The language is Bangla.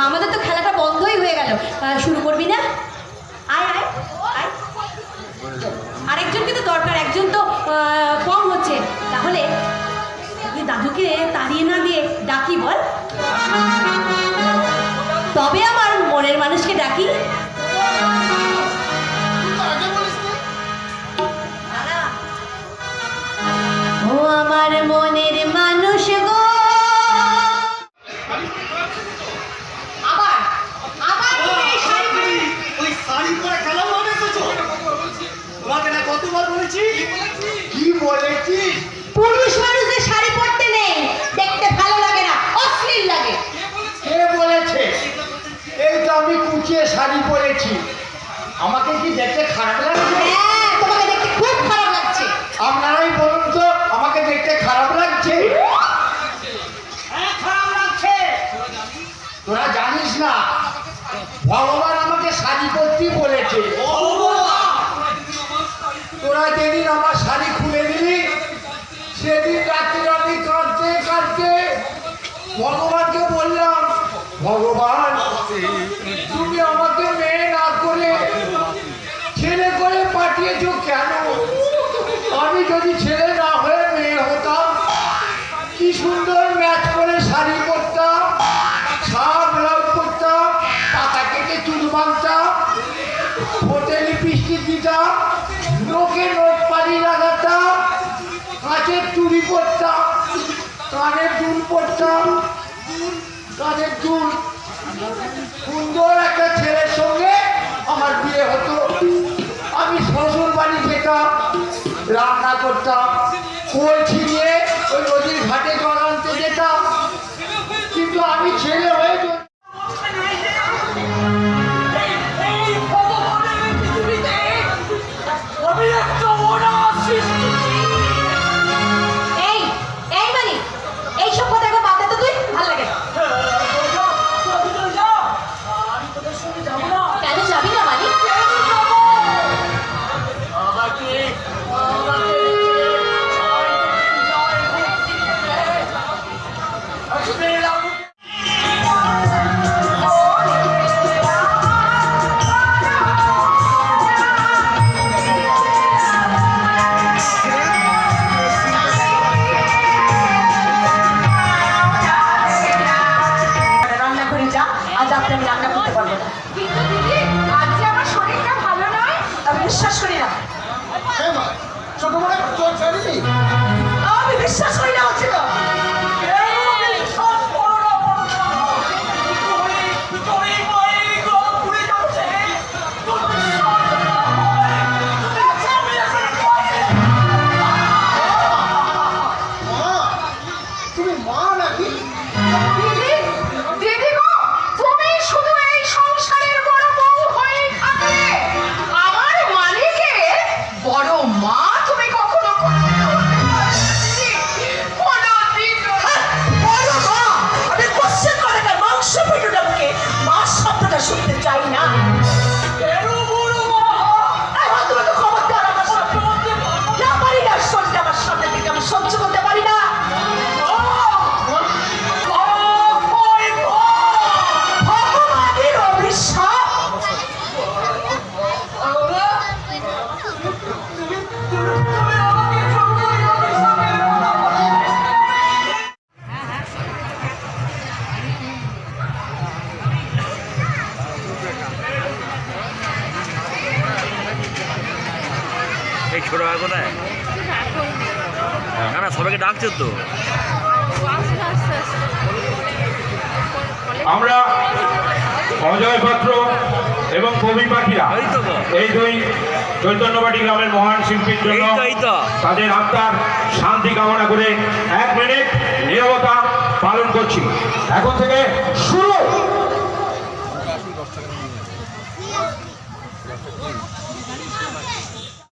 আমাদের তো খেলাটা বন্ধই হয়ে গেল। শুরু করবি না? আয় আয় আয়, আরেকজনকে তো দরকার, একজন তো কম হচ্ছে। তাহলে দাদুকে তাড়িয়ে না দিয়ে ডাকি বল, তবে আমার মনের মানুষকে ডাকি। ও আমার মনের মানুষ গো, পুরুষ মানুষদের শাড়ি পরতে নেই, দেখতে ভালো লাগে না, অশ্লীল লাগে। কে বলেছে? এই তো আমি কুচিয়ে শাড়ি পরেছি, আমাকে কি দেখতে খারাপ লাগছে? হ্যাঁ, তোমাকে দেখতে খুব খারাপ লাগছে। আপনারাই বলুন তো, আমাকে দেখতে খারাপ লাগছে? খারাপ লাগছে। তোরা জানিস না, ভগবান আমাকে শাড়ি পরতে বলেছে। তোরা যেদিন আমার শাড়ি খুলে দিলি, সেদিন রাত্রে আমি কাঁদতে কাঁদতে ভগবানকে বললাম, ভগবান তুমি আমাকে মেয়ে না করে ছেলে করে পাঠিয়েছো কেন? আমি যদি ছেলে না হয়ে মেয়ে হতাম, কি সুন্দর ম্যাচ করে শাড়ি পরতাম, সাপ ব্লাউজ পরতাম, পাতা কেটে চুল বাঁধতাম, ঠোঁটে লিপস্টিক দিতাম, নোকে নোট পানি লাগাতাম, কাঁচের চুড়ি পরতাম, কানের দুল পরতাম, কানের দুল, সুন্দর একটা ছেলের সঙ্গে আমার বিয়ে হতো। আমি শ্বশুর বাড়ি যেতাম, রান্না করতাম, কলছি নিয়ে ওই নদীর ঘাটে জল আনতে যেতাম, কিন্তু আমি ছেলে হয়ে বিশ্বাস করি না, ছোট বড় আমি বিশ্বাস করি না হচ্ছে তো। তুমি মা নাকি? দিদি গো, তুমি শুধু এই সংসারের বড় বউ হয়ে থাকলে, আমার মালিকে বড় মা তুমি কখনো মাংস পেটুটা মুখে মা শব্দটা শুনতে চাই না। তোমাকে খবর দেওয়ার না পারি না, শরীরটা আমার সামনে থেকে আমি সহ্য করতে পারি না। ভগবানের অভিশাপ। এই ছোট ভাই কোথায়? না না, সবাইকে ডাকছো তো। আমরা অজয় পাত্র এবং কবি পাখিরা এই দুই চৈতন্যবাটি গ্রামের মহান শিল্পীর জন্য তাদের আত্মার শান্তি কামনা করে 1 মিনিট নীরবতা পালন করছি। এখন থেকে শুরু।